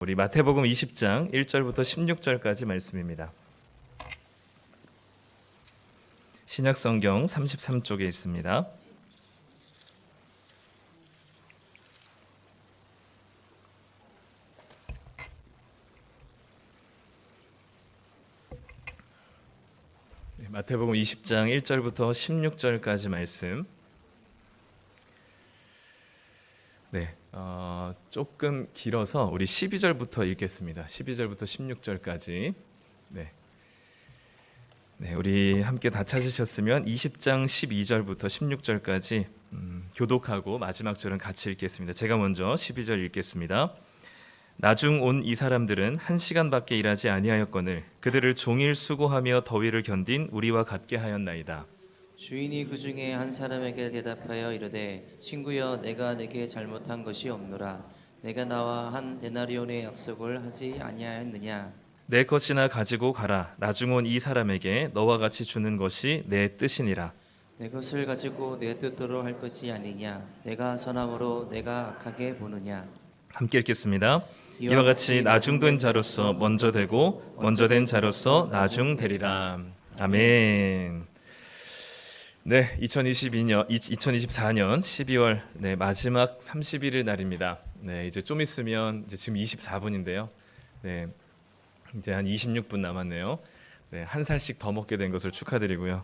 우리 마태복음 20장 1절부터 16절까지 말씀입니다. 신약성경 33쪽에 있습니다. 마태복음 20장 1절부터 16절까지 말씀. 조금 길어서 우리 12절부터 읽겠습니다. 12절부터 16절까지. 우리 함께 다 찾으셨으면 20장 12절부터 16절까지 교독하고 마지막 절은 같이 읽겠습니다. 제가 먼저 12절 읽겠습니다. 나중 온 이 사람들은 1시간밖에 일하지 아니하였거늘 그들을 종일 수고하며 더위를 견딘 우리와 같게 하였나이다. 주인이 그 중에 한 사람에게 대답하여 이르되 친구여 내가 내게 잘못한 것이 없노라. 내가 나와 한 데나리온의 약속을 하지 아니하였느냐. 내 것이나 가지고 가라. 나중 온 이 사람에게 너와 같이 주는 것이 내 뜻이니라. 내 것을 가지고 내 뜻대로 할 것이 아니냐. 내가 선함으로 내가 악하게 보느냐. 함께 읽겠습니다. 이와 같이 나중된 자로서 먼저 되고 먼저 된 자로서 나중 되리라. 아멘. 2024년 12월 마지막 31일 날입니다. 이제 좀 있으면 지금 24분인데요. 이제 한 26분 남았네요. 한 살씩 더 먹게 된 것을 축하드리고요.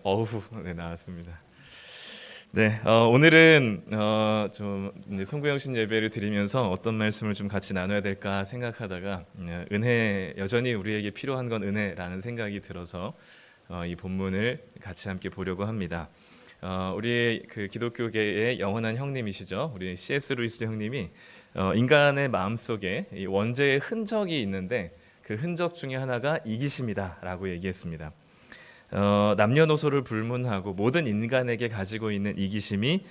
어후 나왔습니다. 오늘은 좀 송구영신 예배를 드리면서 어떤 말씀을 좀 같이 나눠야 될까 생각하다가 은혜, 여전히 우리에게 필요한 건 은혜라는 생각이 들어서 이 본문을 같이 함께 보려고 합니다. 우리 그 기독교계의 영원한 형님이시죠. 우리 C.S. 루이스 형님이 인간의 마음속에 이 원죄의 흔적이 있는데 그 흔적 중에 하나가 이기심이다라고 얘기했습니다. 남녀노소를 불문하고 모든 인간에게 가지고 있는 이기심이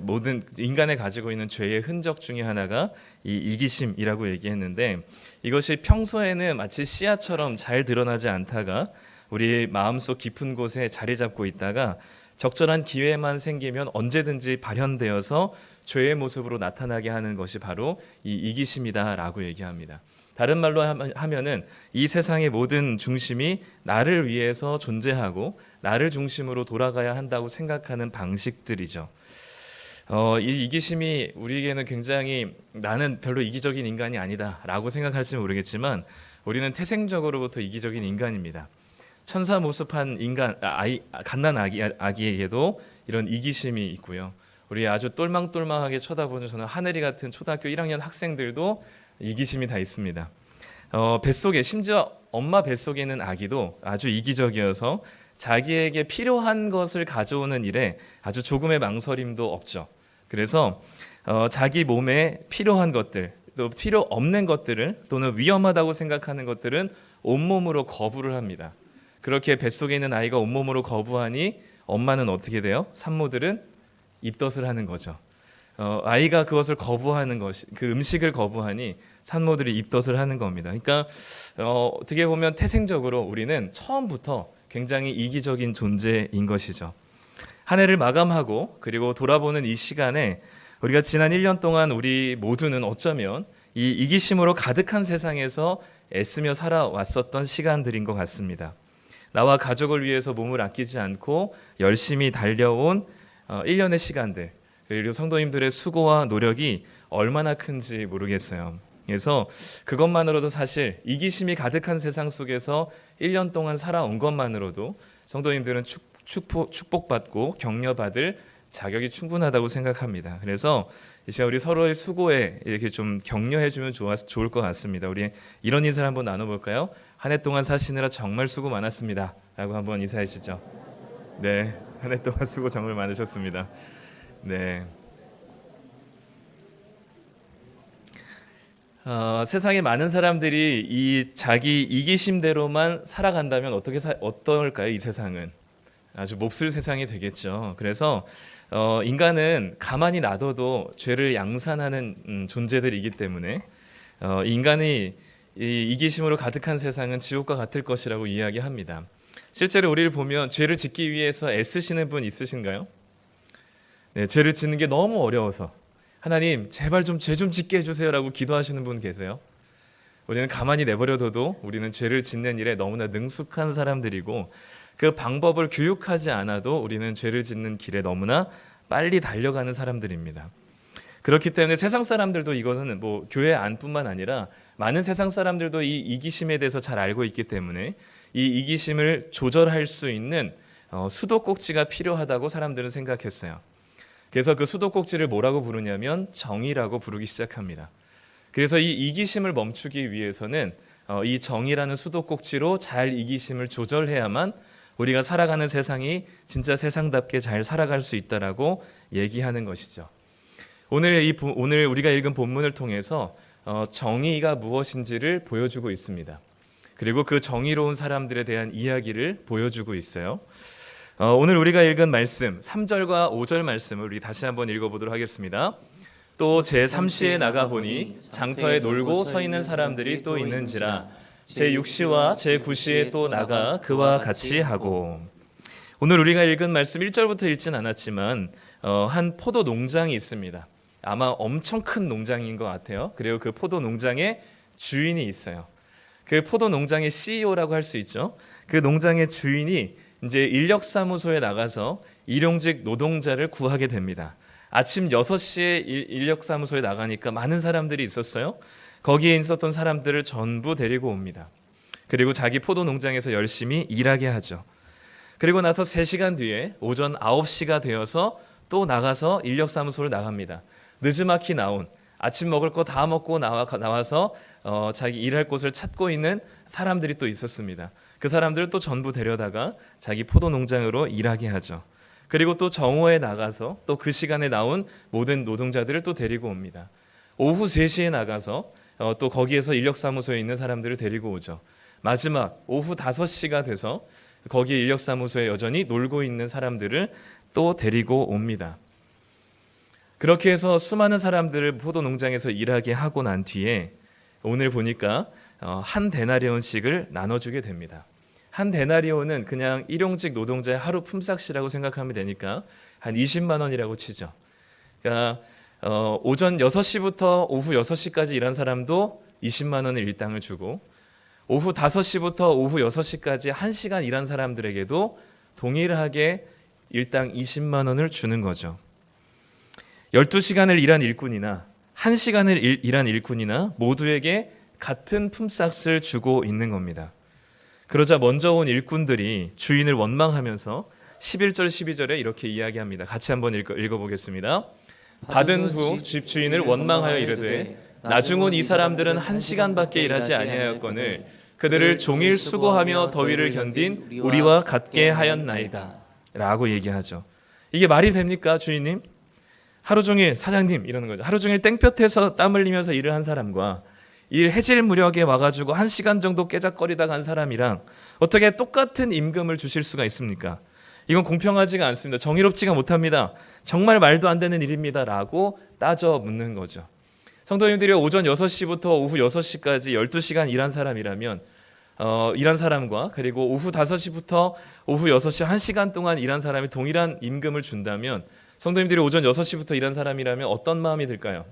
모든 인간에 가지고 있는 죄의 흔적 중에 하나가 이 이기심이라고 얘기했는데 이것이 평소에는 마치 씨앗처럼 잘 드러나지 않다가 우리 마음속 깊은 곳에 자리 잡고 있다가 적절한 기회만 생기면 언제든지 발현되어서 죄의 모습으로 나타나게 하는 것이 바로 이 이기심이다라고 얘기합니다. 다른 말로 하면은 이 세상의 모든 중심이 나를 위해서 존재하고 나를 중심으로 돌아가야 한다고 생각하는 방식들이죠. 이 이기심이 우리에게는 굉장히 나는 별로 이기적인 인간이 아니다라고 생각할지 모르겠지만 우리는 태생적으로부터 이기적인 인간입니다. 천사 모습한 인간 갓난 아기에게도 이런 이기심이 있고요. 우리 아주 똘망똘망하게 쳐다보는 저는 하늘이 같은 초등학교 1학년 학생들도 이기심이 다 있습니다. 뱃속에 심지어 엄마 뱃속에 있는 아기도 아주 이기적이어서 자기에게 필요한 것을 가져오는 일에 아주 조금의 망설임도 없죠. 그래서 자기 몸에 필요한 것들 또 필요 없는 것들을 또는 위험하다고 생각하는 것들은 온몸으로 거부를 합니다. 그렇게 뱃속에 있는 아이가 온몸으로 거부하니 엄마는 어떻게 돼요? 산모들은 입덧을 하는 거죠. 아이가 그것을 거부하는 것이 그 음식을 거부하니 산모들이 입덧을 하는 겁니다. 그러니까 어떻게 보면 태생적으로 우리는 처음부터 굉장히 이기적인 존재인 것이죠. 한 해를 마감하고 그리고 돌아보는 이 시간에 우리가 지난 1년 동안 우리 모두는 어쩌면 이 이기심으로 가득한 세상에서 애쓰며 살아왔었던 시간들인 것 같습니다. 나와 가족을 위해서 몸을 아끼지 않고 열심히 달려온 1년의 시간들 그리고 성도님들의 수고와 노력이 얼마나 큰지 모르겠어요. 그래서 그것만으로도 사실 이기심이 가득한 세상 속에서 1년 동안 살아온 것만으로도 성도님들은 축복받고 격려받을 자격이 충분하다고 생각합니다. 그래서 이제 우리 서로의 수고에 이렇게 좀 격려해주면 좋을 것 같습니다. 우리 이런 인사를 한번 나눠볼까요? 한 해 동안 사시느라 정말 수고 많았습니다. 라고 한번 인사하시죠. 한 해 동안 수고 정말 많으셨습니다. 세상에 많은 사람들이 이 자기 이기심대로만 살아간다면 어떨까요? 이 세상은 아주 몹쓸 세상이 되겠죠. 그래서 인간은 가만히 놔둬도 죄를 양산하는 존재들이기 때문에 인간이 이 이기심으로 가득한 세상은 지옥과 같을 것이라고 이야기합니다. 실제로 우리를 보면 죄를 짓기 위해서 애쓰시는 분 있으신가요? 죄를 짓는 게 너무 어려워서 하나님 제발 좀 죄 좀 짓게 해주세요라고 기도하시는 분 계세요? 우리는 가만히 내버려둬도 우리는 죄를 짓는 일에 너무나 능숙한 사람들이고 그 방법을 교육하지 않아도 우리는 죄를 짓는 길에 너무나 빨리 달려가는 사람들입니다. 그렇기 때문에 세상 사람들도 이것은 뭐 교회 안뿐만 아니라 많은 세상 사람들도 이 이기심에 대해서 잘 알고 있기 때문에 이 이기심을 조절할 수 있는 수도꼭지가 필요하다고 사람들은 생각했어요. 그래서 그 수도꼭지를 뭐라고 부르냐면 정의라고 부르기 시작합니다. 그래서 이 이기심을 멈추기 위해서는 이 정의라는 수도꼭지로 잘 이기심을 조절해야만 우리가 살아가는 세상이 진짜 세상답게 잘 살아갈 수 있다라고 얘기하는 것이죠. 오늘 우리가 읽은 본문을 통해서 정의가 무엇인지를 보여주고 있습니다. 그리고 그 정의로운 사람들에 대한 이야기를 보여주고 있어요. 오늘 우리가 읽은 말씀 3절과 5절 말씀을 우리 다시 한번 읽어보도록 하겠습니다. 또 제3시에 나가보니 장터에 놀고 서 있는 사람들이 또 있는지라 제6시와 제9시에 또 나가 그와 같이 하고. 오늘 우리가 읽은 말씀 1절부터 읽진 않았지만 한 포도 농장이 있습니다. 아마 엄청 큰 농장인 것 같아요. 그리고 그 포도 농장에 주인이 있어요. 그 포도 농장의 CEO라고 할 수 있죠. 그 농장의 주인이 이제 인력사무소에 나가서 일용직 노동자를 구하게 됩니다. 아침 6시에 인력사무소에 나가니까 많은 사람들이 있었어요. 거기에 있었던 사람들을 전부 데리고 옵니다. 그리고 자기 포도 농장에서 열심히 일하게 하죠. 그리고 나서 3시간 뒤에 오전 9시가 되어서 또 나가서 인력사무소를 나갑니다. 느지막이 나온 아침 먹을 거 다 먹고 나와서 자기 일할 곳을 찾고 있는 사람들이 또 있었습니다. 그 사람들을 또 전부 데려다가 자기 포도 농장으로 일하게 하죠. 그리고 또 정오에 나가서 또 그 시간에 나온 모든 노동자들을 또 데리고 옵니다. 오후 3시에 나가서 또 거기에서 인력사무소에 있는 사람들을 데리고 오죠. 마지막 오후 5시가 돼서 거기 인력사무소에 여전히 놀고 있는 사람들을 또 데리고 옵니다. 그렇게 해서 수많은 사람들을 포도 농장에서 일하게 하고 난 뒤에 오늘 보니까 한 데나리온씩을 나눠주게 됩니다. 한 데나리온은 그냥 일용직 노동자의 하루 품삯이라고 생각하면 되니까 한 20만 원이라고 치죠. 그러니까 오전 6시부터 오후 6시까지 일한 사람도 20만 원의 일당을 주고 오후 5시부터 오후 6시까지 1시간 일한 사람들에게도 동일하게 일당 20만 원을 주는 거죠. 12시간을 일한 일꾼이나 1시간을 일한 일꾼이나 모두에게 같은 품삯을 주고 있는 겁니다. 그러자 먼저 온 일꾼들이 주인을 원망하면서 11절 12절에 이렇게 이야기합니다. 같이 한번 읽어보겠습니다. 받은 후 집주인을 원망하여 이르되 나중 온 이 사람들은 1시간밖에 일하지 아니하였거늘 그들을 종일 수고하며 더위를 견딘 우리와 같게 하였나이다 라고 얘기하죠. 이게 말이 됩니까 주인님? 하루 종일 사장님 이러는 거죠. 하루 종일 땡볕에서 땀 흘리면서 일을 한 사람과 일 해질 무렵에 와가지고 1시간 정도 깨작거리다 간 사람이랑 어떻게 똑같은 임금을 주실 수가 있습니까? 이건 공평하지가 않습니다. 정의롭지가 못합니다. 정말 말도 안 되는 일입니다 라고 따져 묻는 거죠. 성도님들이 오전 6시부터 오후 6시까지 12시간 일한 사람이라면 일한 사람과 그리고 오후 5시부터 오후 6시 1시간 동안 일한 사람이 동일한 임금을 준다면 성도님들이 오전 6시부터 일한 사람이라면 어떤 마음이 들까요?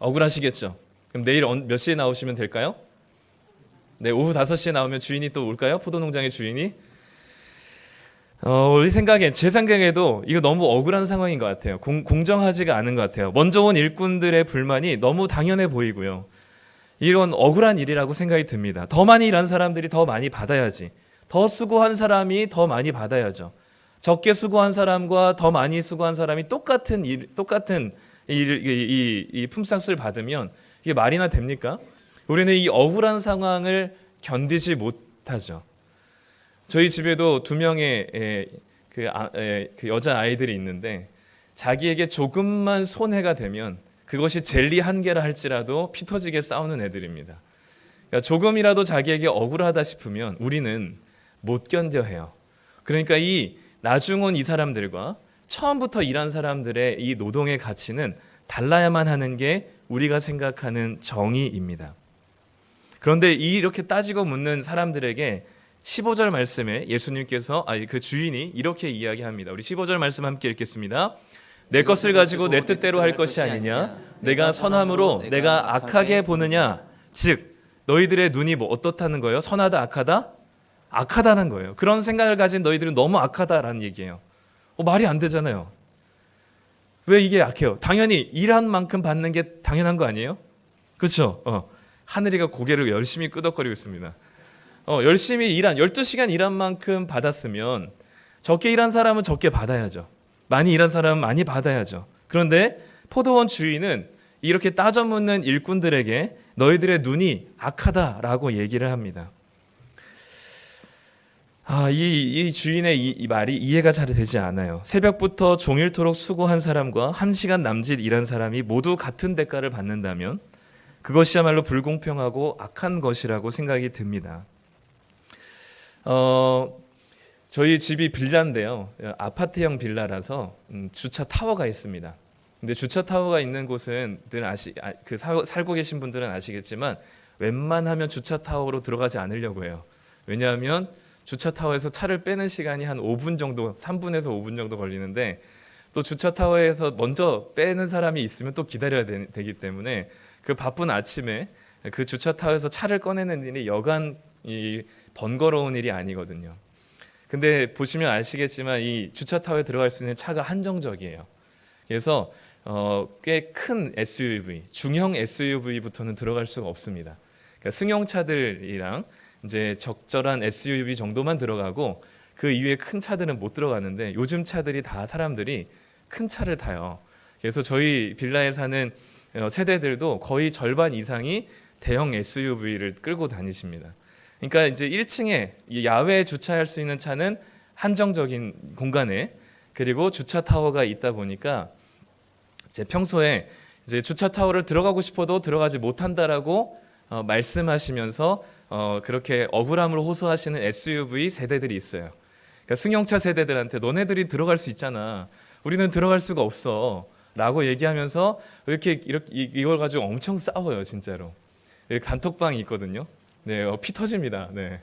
억울하시겠죠? 그럼 내일 몇 시에 나오시면 될까요? 네, 오후 5시에 나오면 주인이 또 올까요? 포도농장의 주인이? 제 생각에도 이거 너무 억울한 상황인 것 같아요. 공정하지가 않은 것 같아요. 먼저 온 일꾼들의 불만이 너무 당연해 보이고요. 이런 억울한 일이라고 생각이 듭니다. 더 많이 일한 사람들이 더 많이 받아야지. 더 수고한 사람이 더 많이 받아야죠. 적게 수고한 사람과 더 많이 수고한 사람이 똑같은 이 품삯을 받으면 이게 말이나 됩니까? 우리는 이 억울한 상황을 견디지 못하죠. 저희 집에도 2명의 그 여자 아이들이 있는데 자기에게 조금만 손해가 되면 그것이 젤리 한 개라 할지라도 피 터지게 싸우는 애들입니다. 그러니까 조금이라도 자기에게 억울하다 싶으면 우리는 못 견뎌해요. 그러니까 이 나중 온 이 사람들과 처음부터 일한 사람들의 이 노동의 가치는 달라야만 하는 게 우리가 생각하는 정의입니다. 그런데 이렇게 따지고 묻는 사람들에게 15절 말씀에 예수님께서 그 주인이 이렇게 이야기합니다. 우리 15절 말씀 함께 읽겠습니다. 내 것을 가지고 내 뜻대로 할 것이 아니냐? 내가 선함으로 내가 악하게 보느냐? 즉 너희들의 눈이 뭐 어떻다는 거예요? 선하다 악하다? 악하다는 거예요. 그런 생각을 가진 너희들은 너무 악하다라는 얘기예요. 말이 안 되잖아요. 왜 이게 악해요? 당연히 일한 만큼 받는 게 당연한 거 아니에요? 그렇죠? 하늘이가 고개를 열심히 끄덕거리고 있습니다. 열심히 일한 12시간 일한 만큼 받았으면 적게 일한 사람은 적게 받아야죠. 많이 일한 사람은 많이 받아야죠. 그런데 포도원 주인은 이렇게 따져 묻는 일꾼들에게 너희들의 눈이 악하다라고 얘기를 합니다. 이 주인의 이 말이 이해가 잘 되지 않아요. 새벽부터 종일토록 수고한 사람과 1시간 남짓 일한 사람이 모두 같은 대가를 받는다면 그것이야말로 불공평하고 악한 것이라고 생각이 듭니다. 저희 집이 빌라인데요. 아파트형 빌라라서 주차 타워가 있습니다. 근데 주차 타워가 있는 곳은 살고 계신 분들은 아시겠지만 웬만하면 주차 타워로 들어가지 않으려고 해요. 왜냐하면 주차 타워에서 차를 빼는 시간이 한 5분 정도, 3분에서 5분 정도 걸리는데 또 주차 타워에서 먼저 빼는 사람이 있으면 또 기다려야 되기 때문에 그 바쁜 아침에 그 주차 타워에서 차를 꺼내는 일이 여간 번거로운 일이 아니거든요. 근데 보시면 아시겠지만 이 주차 타워에 들어갈 수 있는 차가 한정적이에요. 그래서 꽤 큰 SUV, 중형 SUV부터는 들어갈 수가 없습니다. 그러니까 승용차들이랑 이제 적절한 SUV 정도만 들어가고 그 이외에 큰 차들은 못 들어가는데 요즘 차들이 다 사람들이 큰 차를 타요. 그래서 저희 빌라에 사는 세대들도 거의 절반 이상이 대형 SUV를 끌고 다니십니다. 그러니까 이제 1층에 야외에 주차할 수 있는 차는 한정적인 공간에 그리고 주차 타워가 있다 보니까 이제 평소에 이제 주차 타워를 들어가고 싶어도 들어가지 못한다라고 말씀하시면서 그렇게 억울함을 호소하시는 SUV 세대들이 있어요. 그러니까 승용차 세대들한테 너네들이 들어갈 수 있잖아. 우리는 들어갈 수가 없어. 라고 얘기하면서 이렇게 이걸 가지고 엄청 싸워요, 진짜로. 단톡방이 있거든요. 네, 피 터집니다. 네.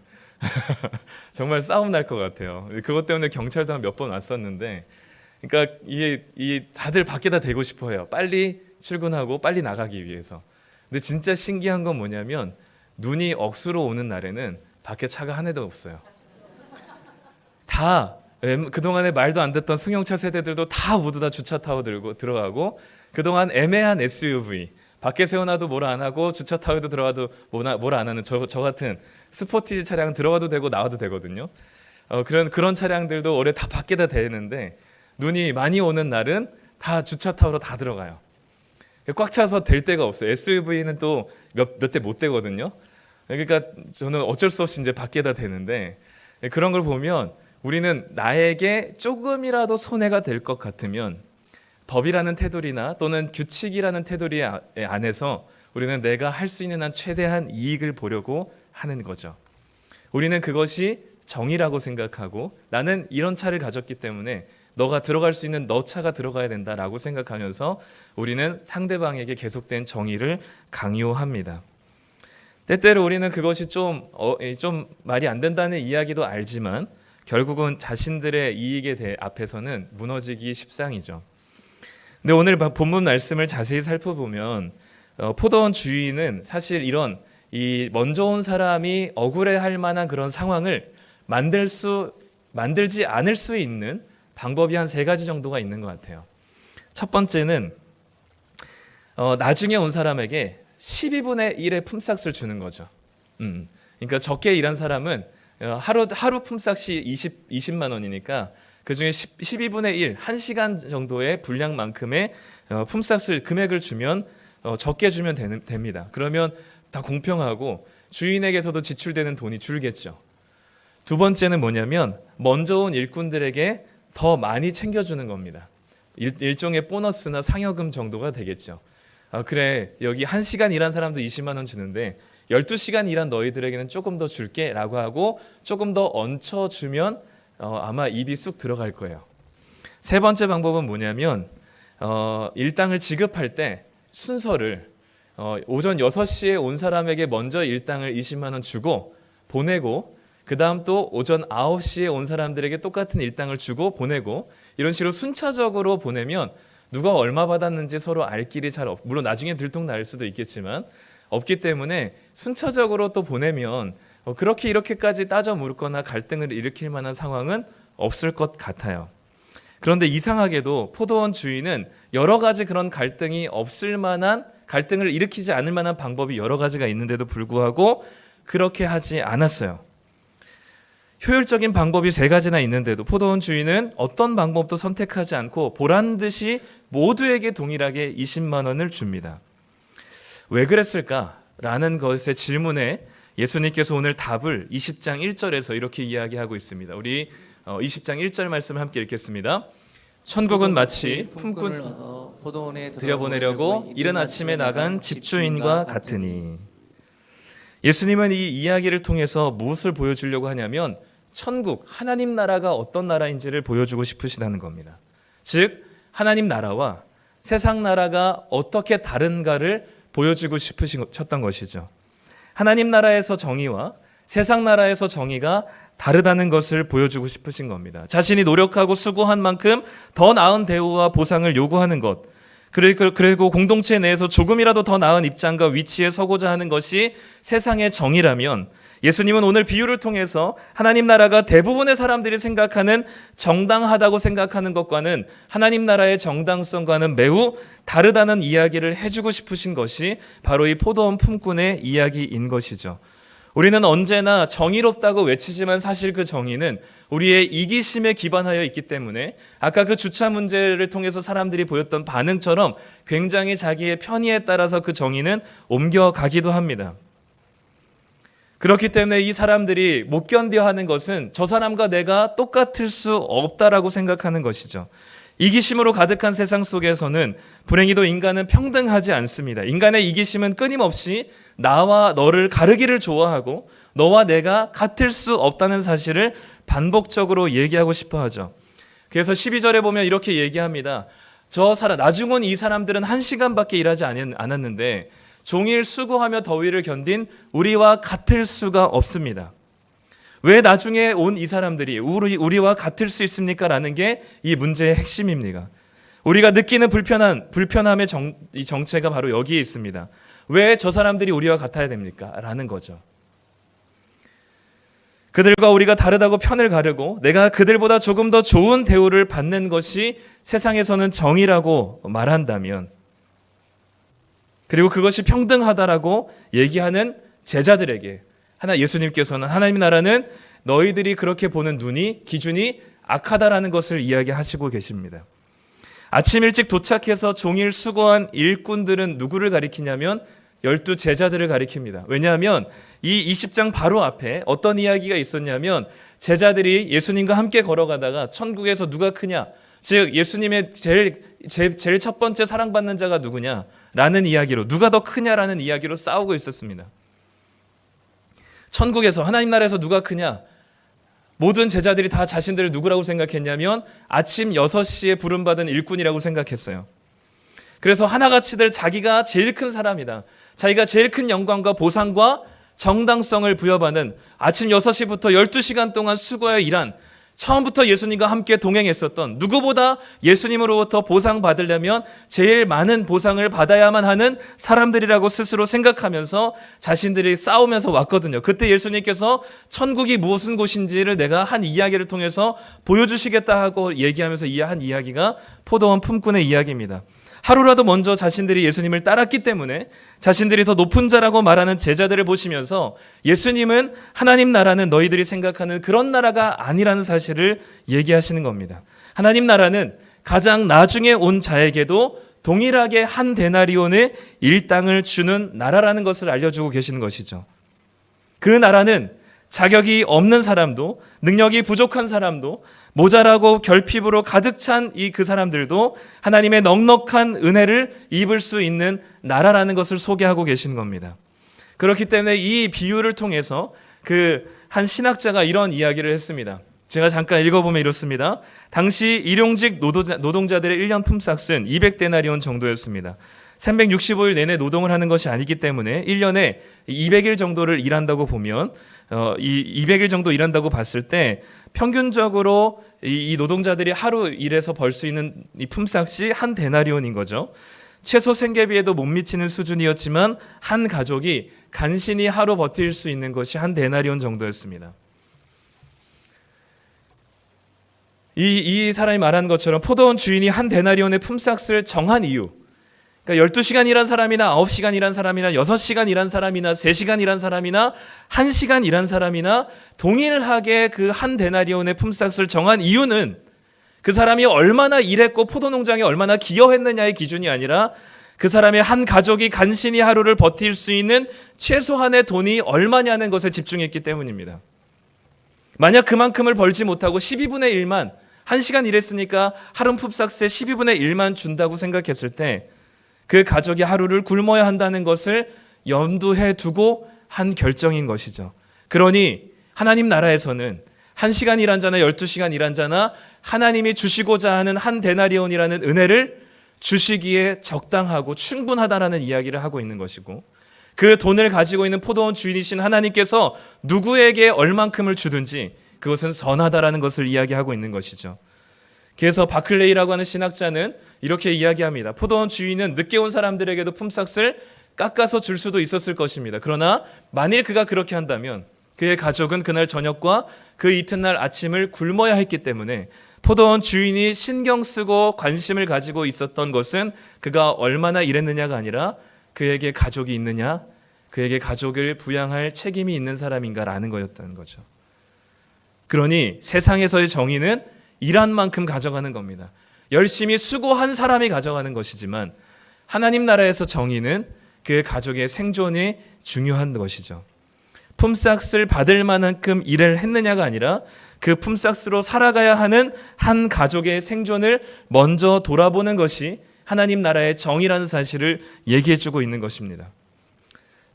정말 싸움 날 것 같아요. 그것 때문에 경찰도 한 몇 번 왔었는데, 그러니까 이게 다들 밖에다 대고 싶어해요. 빨리 출근하고 빨리 나가기 위해서. 근데 진짜 신기한 건 뭐냐면 눈이 억수로 오는 날에는 밖에 차가 한 대도 없어요. 다 그동안에 말도 안 듣던 승용차 세대들도 다 모두 다 주차 타워 들고 들어가고 그동안 애매한 SUV 밖에 세워놔도 뭘 안 하고 주차 타워에도 들어가도 뭘 안 하는 저 같은 스포티지 차량 들어가도 되고 나와도 되거든요. 그런 차량들도 올해 다 밖에다 대는데 눈이 많이 오는 날은 다 주차 타워로 다 들어가요. 꽉 차서 될 데가 없어요. SUV는 또 몇 대 못 대거든요. 그러니까 저는 어쩔 수 없이 이제 밖에다 대는데 그런 걸 보면 우리는 나에게 조금이라도 손해가 될 것 같으면 법이라는 테두리나 또는 규칙이라는 테두리 안에서 우리는 내가 할 수 있는 한 최대한 이익을 보려고 하는 거죠. 우리는 그것이 정의라고 생각하고 나는 이런 차를 가졌기 때문에 너가 들어갈 수 있는 너 차가 들어가야 된다라고 생각하면서 우리는 상대방에게 계속된 정의를 강요합니다. 때때로 우리는 그것이 좀 말이 안 된다는 이야기도 알지만 결국은 자신들의 이익에 앞에서는 무너지기 십상이죠. 근데 오늘 본문 말씀을 자세히 살펴보면 포도원 주인은 사실 이런 이 먼저 온 사람이 억울해할 만한 그런 상황을 만들지 않을 수 있는 방법이 한 3가지 정도가 있는 것 같아요. 첫 번째는 나중에 온 사람에게 12분의 1의 품삯을 주는 거죠. 그러니까 적게 일한 사람은 하루 품삯이 20만 원이니까 그중에 12분의 1, 1시간 정도의 분량만큼의 품삯을 금액을 주면 적게 주면 됩니다. 그러면 다 공평하고 주인에게서도 지출되는 돈이 줄겠죠. 두 번째는 뭐냐면 먼저 온 일꾼들에게 더 많이 챙겨주는 겁니다. 일종의 보너스나 상여금 정도가 되겠죠. 그래 여기 1시간 일한 사람도 20만 원 주는데 12시간 일한 너희들에게는 조금 더 줄게 라고 하고 조금 더 얹혀주면 아마 입이 쑥 들어갈 거예요. 세 번째 방법은 뭐냐면 일당을 지급할 때 순서를 오전 6시에 온 사람에게 먼저 일당을 20만 원 주고 보내고 그 다음 또 오전 9시에 온 사람들에게 똑같은 일당을 주고 보내고 이런 식으로 순차적으로 보내면 누가 얼마 받았는지 서로 알 길이 물론 나중에 들통날 수도 있겠지만 없기 때문에 순차적으로 또 보내면 그렇게 이렇게까지 따져 묻거나 갈등을 일으킬 만한 상황은 없을 것 같아요. 그런데 이상하게도 포도원 주인은 여러 가지 그런 갈등이 없을 만한, 갈등을 일으키지 않을 만한 방법이 여러 가지가 있는데도 불구하고 그렇게 하지 않았어요. 효율적인 방법이 3가지나 있는데도 포도원 주인은 어떤 방법도 선택하지 않고 보란듯이 모두에게 동일하게 20만 원을 줍니다. 왜 그랬을까라는 것의 질문에 예수님께서 오늘 답을 20장 1절에서 이렇게 이야기하고 있습니다. 우리 20장 1절 말씀을 함께 읽겠습니다. 천국은 마치 품꾼을 포도원에 들여보내려고 이른 아침에 나간 집주인과 같으니. 예수님은 이 이야기를 통해서 무엇을 보여주려고 하냐면 천국, 하나님 나라가 어떤 나라인지를 보여주고 싶으시다는 겁니다. 즉 하나님 나라와 세상 나라가 어떻게 다른가를 보여주고 싶으셨던 것이죠. 하나님 나라에서 정의와 세상 나라에서 정의가 다르다는 것을 보여주고 싶으신 겁니다. 자신이 노력하고 수고한 만큼 더 나은 대우와 보상을 요구하는 것, 그리고 공동체 내에서 조금이라도 더 나은 입장과 위치에 서고자 하는 것이 세상의 정의라면, 예수님은 오늘 비유를 통해서 하나님 나라가 대부분의 사람들이 생각하는 정당하다고 생각하는 것과는 하나님 나라의 정당성과는 매우 다르다는 이야기를 해주고 싶으신 것이 바로 이 포도원 품꾼의 이야기인 것이죠. 우리는 언제나 정의롭다고 외치지만 사실 그 정의는 우리의 이기심에 기반하여 있기 때문에 아까 그 주차 문제를 통해서 사람들이 보였던 반응처럼 굉장히 자기의 편의에 따라서 그 정의는 옮겨가기도 합니다. 그렇기 때문에 이 사람들이 못 견뎌 하는 것은 저 사람과 내가 똑같을 수 없다라고 생각하는 것이죠. 이기심으로 가득한 세상 속에서는 불행히도 인간은 평등하지 않습니다. 인간의 이기심은 끊임없이 나와 너를 가르기를 좋아하고 너와 내가 같을 수 없다는 사실을 반복적으로 얘기하고 싶어 하죠. 그래서 12절에 보면 이렇게 얘기합니다. 나중은 이 사람들은 1시간밖에 일하지 않았는데 종일 수고하며 더위를 견딘 우리와 같을 수가 없습니다. 왜 나중에 온 이 사람들이 우리와 같을 수 있습니까? 라는 게 이 문제의 핵심입니다. 우리가 느끼는 불편함의 이 정체가 바로 여기에 있습니다. 왜 저 사람들이 우리와 같아야 됩니까? 라는 거죠. 그들과 우리가 다르다고 편을 가르고 내가 그들보다 조금 더 좋은 대우를 받는 것이 세상에서는 정의라고 말한다면, 그리고 그것이 평등하다라고 얘기하는 제자들에게 예수님께서는 하나님 나라는 너희들이 그렇게 보는 기준이 악하다라는 것을 이야기하시고 계십니다. 아침 일찍 도착해서 종일 수고한 일꾼들은 누구를 가리키냐면 12 제자들을 가리킵니다. 왜냐하면 이 20장 바로 앞에 어떤 이야기가 있었냐면 제자들이 예수님과 함께 걸어가다가 천국에서 누가 크냐, 즉 예수님의 제일 첫 번째 사랑받는 자가 누구냐라는 이야기로, 누가 더 크냐라는 이야기로 싸우고 있었습니다. 천국에서 하나님 나라에서 누가 크냐, 모든 제자들이 다 자신들을 누구라고 생각했냐면 아침 6시에 부름받은 일꾼이라고 생각했어요. 그래서 하나같이들 자기가 제일 큰 사람이다, 자기가 제일 큰 영광과 보상과 정당성을 부여받는 아침 6시부터 12시간 동안 수고하여 일한, 처음부터 예수님과 함께 동행했었던, 누구보다 예수님으로부터 보상받으려면 제일 많은 보상을 받아야만 하는 사람들이라고 스스로 생각하면서 자신들이 싸우면서 왔거든요. 그때 예수님께서 천국이 무슨 곳인지를 내가 한 이야기를 통해서 보여주시겠다 하고 얘기하면서 한 이야기가 포도원 품꾼의 이야기입니다. 하루라도 먼저 자신들이 예수님을 따랐기 때문에 자신들이 더 높은 자라고 말하는 제자들을 보시면서 예수님은 하나님 나라는 너희들이 생각하는 그런 나라가 아니라는 사실을 얘기하시는 겁니다. 하나님 나라는 가장 나중에 온 자에게도 동일하게 한 데나리온의 일당을 주는 나라라는 것을 알려주고 계시는 것이죠. 그 나라는 자격이 없는 사람도, 능력이 부족한 사람도, 모자라고 결핍으로 가득 찬 그 사람들도 하나님의 넉넉한 은혜를 입을 수 있는 나라라는 것을 소개하고 계시는 겁니다. 그렇기 때문에 이 비유를 통해서 한 신학자가 이런 이야기를 했습니다. 제가 잠깐 읽어보면 이렇습니다. 당시 일용직 노동자들의 1년 품삯은 200데나리온 정도였습니다. 365일 내내 노동을 하는 것이 아니기 때문에 1년에 200일 정도를 일한다고 보면 이 200일 정도 일한다고 봤을 때 평균적으로 이 노동자들이 하루 일해서 벌 수 있는 이 품삯이 한 데나리온인 거죠. 최소 생계비에도 못 미치는 수준이었지만 한 가족이 간신히 하루 버틸 수 있는 것이 한 데나리온 정도였습니다. 이 사람이 말한 것처럼 포도원 주인이 한 데나리온의 품삯을 정한 이유, 그러니까 12시간 일한 사람이나 9시간 일한 사람이나 6시간 일한 사람이나 3시간 일한 사람이나 1시간 일한 사람이나 동일하게 그 한 데나리온의 품삯을 정한 이유는 그 사람이 얼마나 일했고 포도 농장에 얼마나 기여했느냐의 기준이 아니라 그 사람의 한 가족이 간신히 하루를 버틸 수 있는 최소한의 돈이 얼마냐는 것에 집중했기 때문입니다. 만약 그만큼을 벌지 못하고 12분의 1만 1시간 일했으니까 하루 품삯의 12분의 1만 준다고 생각했을 때 그 가족이 하루를 굶어야 한다는 것을 염두에 두고 한 결정인 것이죠. 그러니 하나님 나라에서는 1시간 일한 자나 12시간 일한 자나 하나님이 주시고자 하는 한 데나리온이라는 은혜를 주시기에 적당하고 충분하다라는 이야기를 하고 있는 것이고, 그 돈을 가지고 있는 포도원 주인이신 하나님께서 누구에게 얼만큼을 주든지 그것은 선하다라는 것을 이야기하고 있는 것이죠. 그래서 바클레이라고 하는 신학자는 이렇게 이야기합니다. 포도원 주인은 늦게 온 사람들에게도 품삯을 깎아서 줄 수도 있었을 것입니다. 그러나 만일 그가 그렇게 한다면 그의 가족은 그날 저녁과 그 이튿날 아침을 굶어야 했기 때문에 포도원 주인이 신경 쓰고 관심을 가지고 있었던 것은 그가 얼마나 일했느냐가 아니라 그에게 가족이 있느냐, 그에게 가족을 부양할 책임이 있는 사람인가라는 거였다는 거죠. 그러니 세상에서의 정의는 일한 만큼 가져가는 겁니다. 열심히 수고한 사람이 가져가는 것이지만 하나님 나라에서 정의는 그 가족의 생존이 중요한 것이죠. 품삯을 받을 만큼 일을 했느냐가 아니라 그 품삯으로 살아가야 하는 한 가족의 생존을 먼저 돌아보는 것이 하나님 나라의 정의라는 사실을 얘기해주고 있는 것입니다.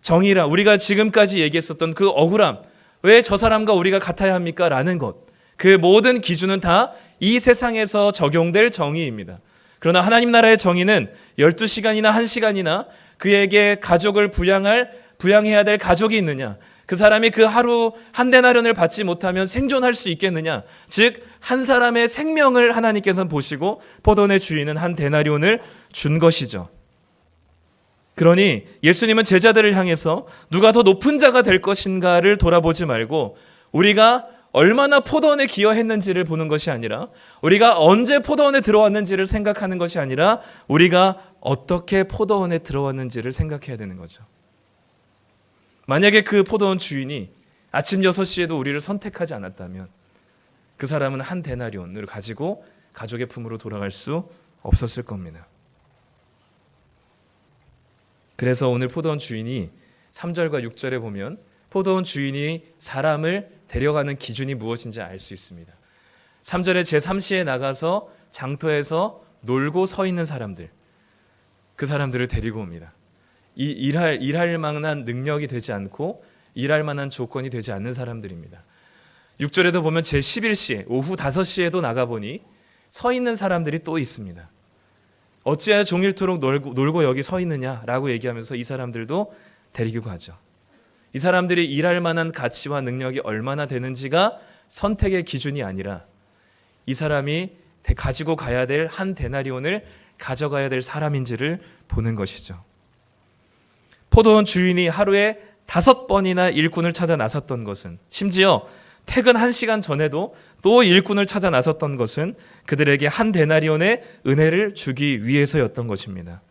정의라, 우리가 지금까지 얘기했었던 그 억울함, 왜 저 사람과 우리가 같아야 합니까? 라는 것, 그 모든 기준은 다 이 세상에서 적용될 정의입니다. 그러나 하나님 나라의 정의는 12시간이나 1시간이나 그에게 가족을 부양해야 될 가족이 있느냐, 그 사람이 그 하루 한 데나리온을 받지 못하면 생존할 수 있겠느냐, 즉 한 사람의 생명을 하나님께서는 보시고 포도원의 주인은 한 데나리온을 준 것이죠. 그러니 예수님은 제자들을 향해서 누가 더 높은 자가 될 것인가를 돌아보지 말고 우리가 얼마나 포도원에 기여했는지를 보는 것이 아니라, 우리가 언제 포도원에 들어왔는지를 생각하는 것이 아니라 우리가 어떻게 포도원에 들어왔는지를 생각해야 되는 거죠. 만약에 그 포도원 주인이 아침 6시에도 우리를 선택하지 않았다면 그 사람은 한 데나리온을 가지고 가족의 품으로 돌아갈 수 없었을 겁니다. 그래서 오늘 포도원 주인이 3절과 6절에 보면 포도원 주인이 사람을 데려가는 기준이 무엇인지 알 수 있습니다. 3절에 제3시에 나가서 장터에서 놀고 서 있는 사람들, 그 사람들을 데리고 옵니다. 일할 만한 능력이 되지 않고 일할 만한 조건이 되지 않는 사람들입니다. 6절에도 보면 제11시에 오후 5시에도 나가보니 서 있는 사람들이 또 있습니다. 어찌하여 종일토록 놀고 여기 서 있느냐라고 얘기하면서 이 사람들도 데리고 가죠. 이 사람들이 일할 만한 가치와 능력이 얼마나 되는지가 선택의 기준이 아니라 이 사람이 가지고 가야 될 한 데나리온을 가져가야 될 사람인지를 보는 것이죠. 포도원 주인이 하루에 5번이나 일꾼을 찾아 나섰던 것은, 심지어 퇴근 1시간 전에도 또 일꾼을 찾아 나섰던 것은 그들에게 한 데나리온의 은혜를 주기 위해서였던 것입니다.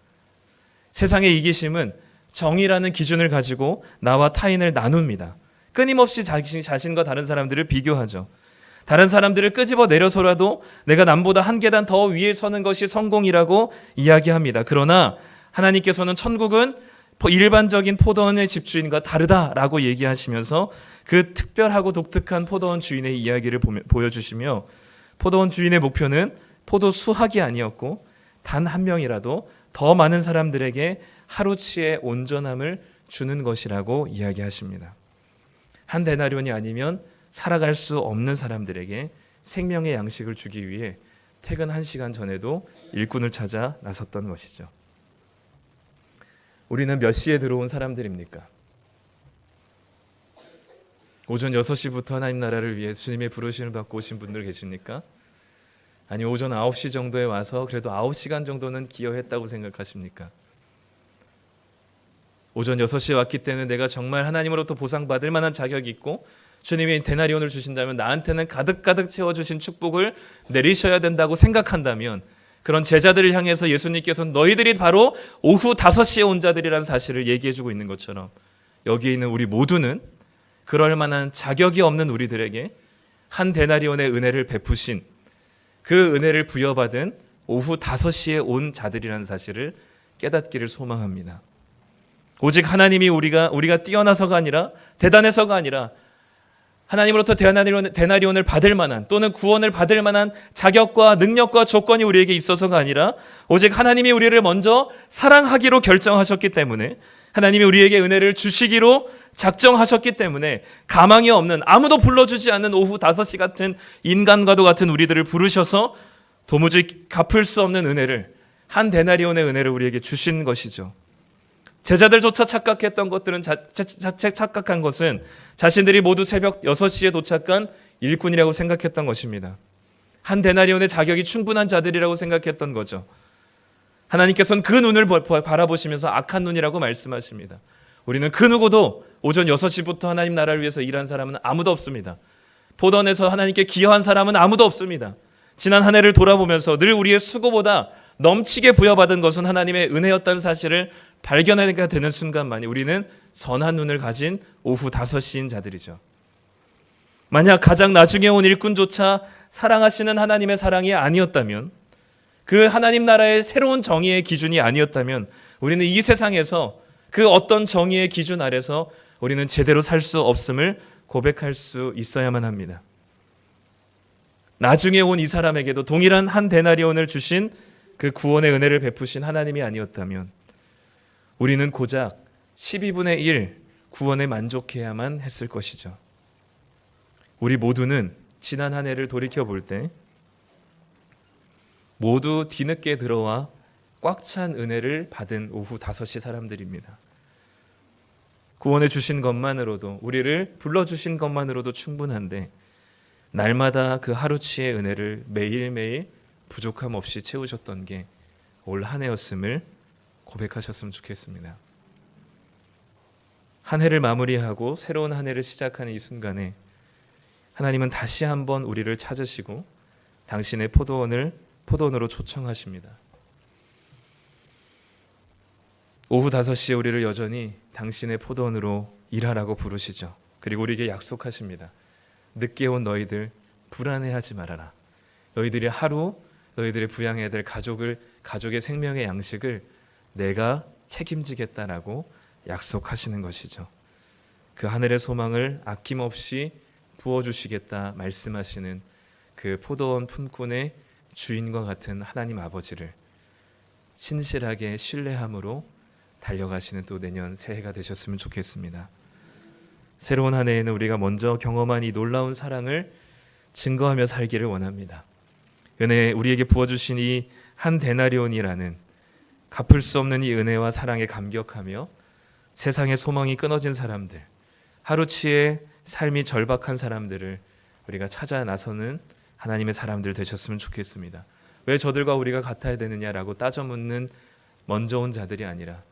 세상의 이기심은 정의라는 기준을 가지고 나와 타인을 나눕니다. 끊임없이 자신과 다른 사람들을 비교하죠. 다른 사람들을 끄집어 내려서라도 내가 남보다 한 계단 더 위에 서는 것이 성공이라고 이야기합니다. 그러나 하나님께서는 천국은 일반적인 포도원의 집주인과 다르다라고 얘기하시면서 그 특별하고 독특한 포도원 주인의 이야기를 보여주시며, 포도원 주인의 목표는 포도 수확이 아니었고 단 한 명이라도 더 많은 사람들에게 하루치의 온전함을 주는 것이라고 이야기하십니다. 한 데나리온이 아니면 살아갈 수 없는 사람들에게 생명의 양식을 주기 위해 퇴근 1시간 전에도 일꾼을 찾아 나섰던 것이죠. 우리는 몇 시에 들어온 사람들입니까? 오전 6시부터 하나님 나라를 위해 주님의 부르심을 받고 오신 분들 계십니까? 아니 오전 9시 정도에 와서 그래도 9시간 정도는 기여했다고 생각하십니까? 오전 6시에 왔기 때문에 내가 정말 하나님으로부터 보상받을 만한 자격이 있고 주님이 데나리온을 주신다면 나한테는 가득가득 채워주신 축복을 내리셔야 된다고 생각한다면 그런 제자들을 향해서 예수님께서는 너희들이 바로 오후 5시에 온 자들이라는 사실을 얘기해주고 있는 것처럼 여기에 있는 우리 모두는 그럴 만한 자격이 없는 우리들에게 한 데나리온의 은혜를 베푸신 그 은혜를 부여받은 오후 5시에 온 자들이라는 사실을 깨닫기를 소망합니다. 오직 하나님이 우리가 뛰어나서가 아니라 대단해서가 아니라 하나님으로부터 데나리온을 받을 만한 또는 구원을 받을 만한 자격과 능력과 조건이 우리에게 있어서가 아니라 오직 하나님이 우리를 먼저 사랑하기로 결정하셨기 때문에 하나님이 우리에게 은혜를 주시기로 작정하셨기 때문에 가망이 없는 아무도 불러주지 않는 오후 5시 같은 인간과도 같은 우리들을 부르셔서 도무지 갚을 수 없는 은혜를 한 데나리온의 은혜를 우리에게 주신 것이죠. 제자들조차 착각한 것은 자신들이 모두 새벽 6시에 도착한 일꾼이라고 생각했던 것입니다. 한 데나리온의 자격이 충분한 자들이라고 생각했던 거죠. 하나님께서는 그 눈을 바라보시면서 악한 눈이라고 말씀하십니다. 우리는 그 누구도 오전 6시부터 하나님 나라를 위해서 일한 사람은 아무도 없습니다. 포도원에서 하나님께 기여한 사람은 아무도 없습니다. 지난 한 해를 돌아보면서 늘 우리의 수고보다 넘치게 부여받은 것은 하나님의 은혜였다는 사실을 발견하게 되는 순간만이 우리는 선한 눈을 가진 오후 5시인 자들이죠. 만약 가장 나중에 온 일꾼조차 사랑하시는 하나님의 사랑이 아니었다면, 그 하나님 나라의 새로운 정의의 기준이 아니었다면 우리는 이 세상에서 그 어떤 정의의 기준 아래서 우리는 제대로 살 수 없음을 고백할 수 있어야만 합니다. 나중에 온 이 사람에게도 동일한 한 데나리온을 주신 그 구원의 은혜를 베푸신 하나님이 아니었다면 우리는 고작 12분의 1 구원에 만족해야만 했을 것이죠. 우리 모두는 지난 한 해를 돌이켜볼 때 모두 뒤늦게 들어와 꽉 찬 은혜를 받은 오후 5시 사람들입니다. 구원해 주신 것만으로도, 우리를 불러주신 것만으로도 충분한데 날마다 그 하루치의 은혜를 매일매일 부족함 없이 채우셨던 게 올 한 해였음을 고백하셨으면 좋겠습니다. 한 해를 마무리하고 새로운 한 해를 시작하는 이 순간에 하나님은 다시 한번 우리를 찾으시고 당신의 포도원으로 초청하십니다. 오후 5시에 우리를 여전히 당신의 포도원으로 일하라고 부르시죠. 그리고 우리에게 약속하십니다. 늦게 온 너희들 불안해하지 말아라. 너희들이 하루 너희들이 부양해야 될 가족의 생명의 양식을 내가 책임지겠다라고 약속하시는 것이죠. 그 하늘의 소망을 아낌없이 부어주시겠다 말씀하시는 그 포도원 품꾼의 주인과 같은 하나님 아버지를 신실하게 신뢰함으로 달려가시는 또 내년 새해가 되셨으면 좋겠습니다. 새로운 한 해에는 우리가 먼저 경험한 이 놀라운 사랑을 증거하며 살기를 원합니다. 우리에게 부어주신 이 한 데나리온이라는 갚을 수 없는 이 은혜와 사랑에 감격하며 세상의 소망이 끊어진 사람들, 하루치의 삶이 절박한 사람들을 우리가 찾아 나서는 하나님의 사람들 되셨으면 좋겠습니다. 왜 저들과 우리가 같아야 되느냐라고 따져 묻는 먼저 온 자들이 아니라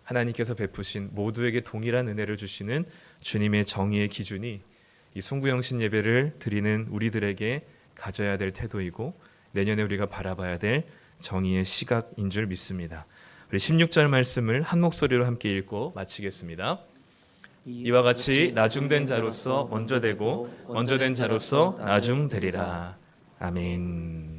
하나님께서 베푸신 모두에게 동일한 은혜를 주시는 주님의 정의의 기준이 이 송구영신 예배를 드리는 우리들에게 가져야 될 태도이고 내년에 우리가 바라봐야 될 정의의 시각인 줄 믿습니다. 우리 16절 말씀을 한 목소리로 함께 읽고 마치겠습니다. 이와 같이 나중된 자로서 먼저 되고 먼저 된 자로서 나중되리라. 아멘.